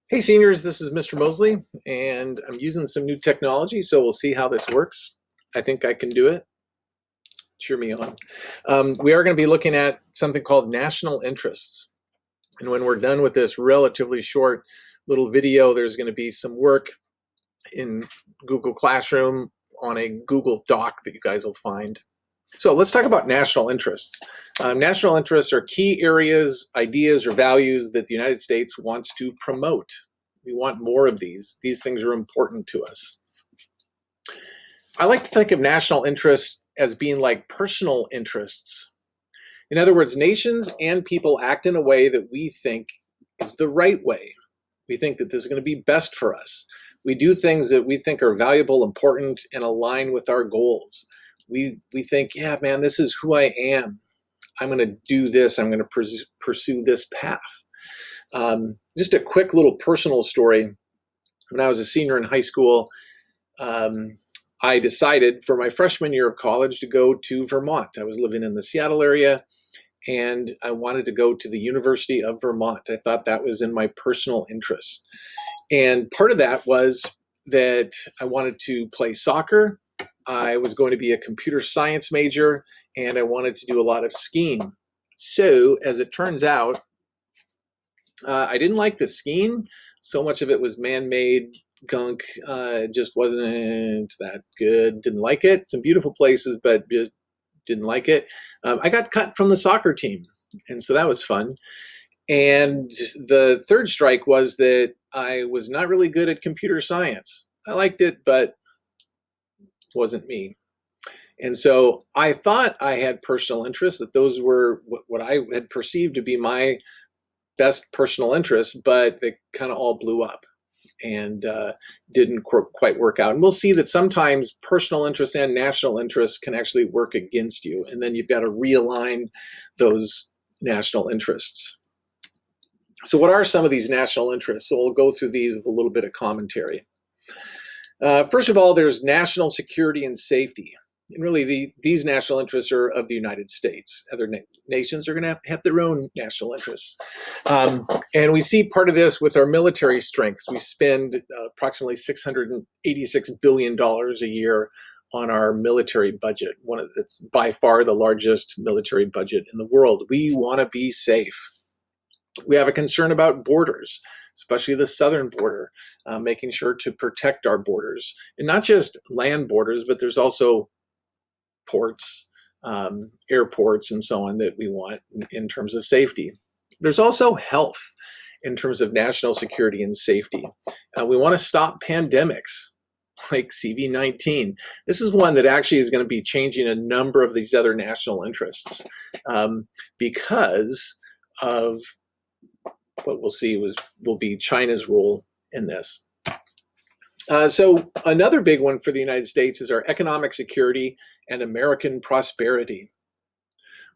Hey seniors, this is Mr. Mosley, and I'm using some new technology, so we'll see how this works. I think I can do it. Cheer me on. We are going to be looking at something called national interests. And when we're done with this relatively short little video, there's going to be some work in Google Classroom on a Google Doc that you guys will find. So let's talk about national interests. National interests are key areas, ideas, or values that the United States wants to promote. We want more of these. These things are important to us. I like to think of national interests as being like personal interests. In other words, nations and people act in a way that we think is the right way. We think that this is going to be best for us. We do things that we think are valuable, important, and align with our goals. We think, yeah, man, this is who I am. I'm going to do this. I'm going to pursue this path. Just a quick little personal story. When I was a senior in high school, I decided for my freshman year of college to go to Vermont. I was living in the Seattle area, and I wanted to go to the University of Vermont. I thought that was in my personal interest. And part of that was that I wanted to play soccer. I was going to be a computer science major, and I wanted to do a lot of skiing. So, as it turns out, I didn't like the skiing. So much of it was man-made gunk. It just wasn't that good. Didn't like it. Some beautiful places, but just didn't like it. I got cut from the soccer team, and so that was fun. And the third strike was that I was not really good at computer science. I liked it, but wasn't me. And so I thought I had personal interests, that those were what I had perceived to be my best personal interests, but they kind of all blew up and didn't quite work out. And we'll see that sometimes personal interests and national interests can actually work against you. And then you've got to realign those national interests. So what are some of these national interests? So we'll go through these with a little bit of commentary. First of all, there's national security and safety. And really, these national interests are of the United States. Other nations are going to have their own national interests. And we see part of this with our military strength. We spend approximately $686 billion a year on our military budget. It's by far the largest military budget in the world. We want to be safe. We have a concern about borders, especially the southern border, making sure to protect our borders. And not just land borders, but there's also ports, airports, and so on that we want in terms of safety. There's also health in terms of national security and safety. We want to stop pandemics like CV-19. This is one that actually is going to be changing a number of these other national interests because of what we'll see will be China's role in this. So another big one for the United States is our economic security and American prosperity.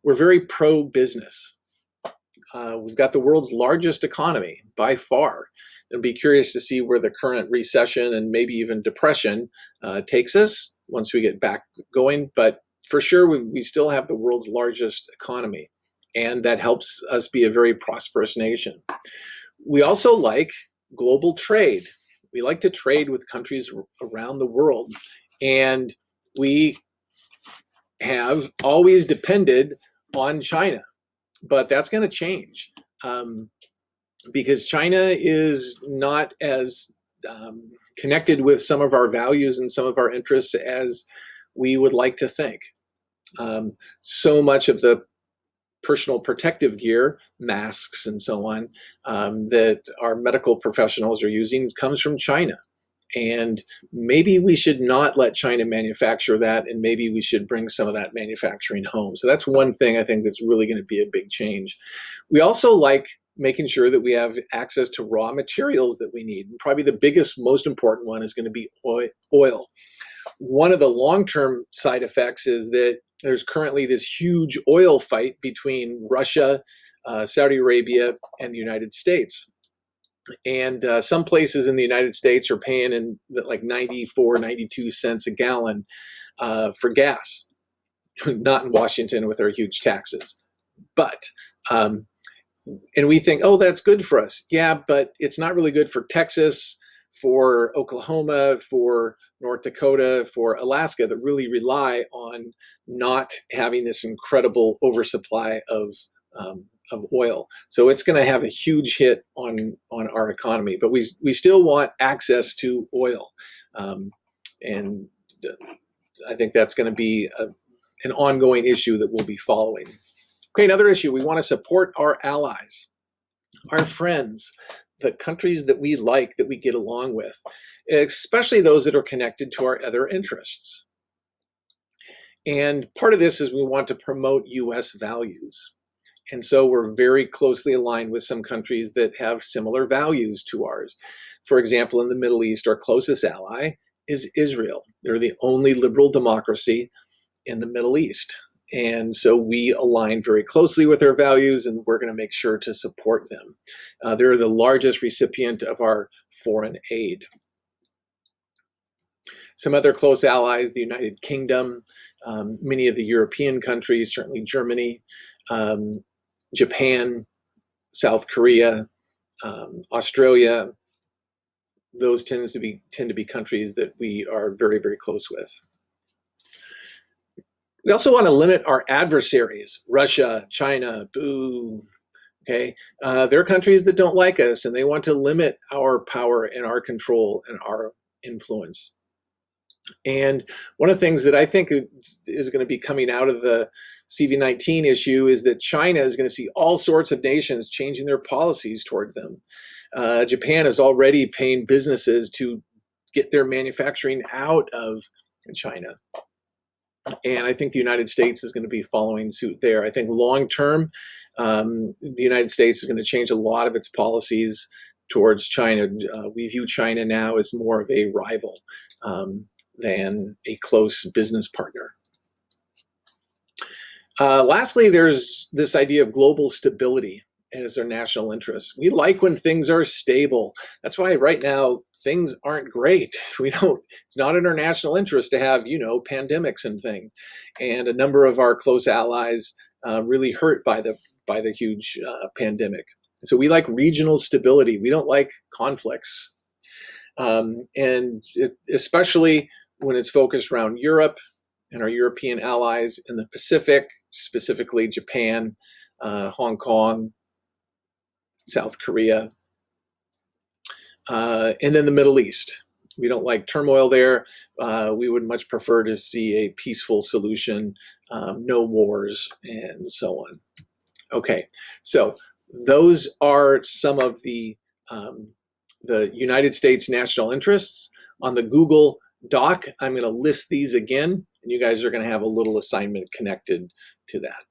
We're very pro-business. We've got the world's largest economy by far. I'll be curious to see where the current recession and maybe even depression takes us once we get back going. But for sure, we still have the world's largest economy, and that helps us be a very prosperous nation. We also like global trade. We like to trade with countries around the world, and we have always depended on China, but that's going to change because China is not as connected with some of our values and some of our interests as we would like to think. So much of the personal protective gear, masks and so on, that our medical professionals are using comes from China. And maybe we should not let China manufacture that, and maybe we should bring some of that manufacturing home. So that's one thing I think that's really going to be a big change. We also like making sure that we have access to raw materials that we need. And probably the biggest, most important one is going to be oil. One of the long-term side effects is that there's currently this huge oil fight between Russia, Saudi Arabia, and the United States. And some places in the United States are paying in like 94, 92 cents a gallon for gas. Not in Washington with our huge taxes. But and we think, oh, that's good for us. Yeah, but it's not really good for Texas, for Oklahoma, for North Dakota, for Alaska, that really rely on not having this incredible oversupply of oil. So it's going to have a huge hit on our economy. But we still want access to oil, and I think that's going to be an ongoing issue that we'll be following. Okay, another issue, we want to support our allies, our friends, the countries that we like, that we get along with, especially those that are connected to our other interests. And part of this is we want to promote US values. And so we're very closely aligned with some countries that have similar values to ours. For example, in the Middle East, our closest ally is Israel. They're the only liberal democracy in the Middle East. And so we align very closely with their values, and we're going to make sure to support them. They're the largest recipient of our foreign aid. Some other close allies, the United Kingdom, many of the European countries, certainly Germany, Japan, South Korea, Australia. Those tend to be countries that we are very, very close with. We also want to limit our adversaries, Russia, China, boo. Okay, they're countries that don't like us, and they want to limit our power and our control and our influence. And one of the things that I think is going to be coming out of the CV19 issue is that China is going to see all sorts of nations changing their policies toward them. Japan is already paying businesses to get their manufacturing out of China. And I think the United States is going to be following suit there. I think long term, the United States is going to change a lot of its policies towards China. We view China now as more of a rival than a close business partner. Lastly, there's this idea of global stability as our national interest. We like when things are stable. That's why right now things aren't great. It's not in our national interest to have, pandemics and things. And a number of our close allies really hurt by the huge pandemic. So we like regional stability. We don't like conflicts. And especially when it's focused around Europe and our European allies in the Pacific, specifically Japan, Hong Kong, South Korea, and then the Middle East. We don't like turmoil there. We would much prefer to see a peaceful solution, no wars, and so on. Okay, so those are some of the United States national interests. On the Google Doc, I'm going to list these again, and you guys are going to have a little assignment connected to that.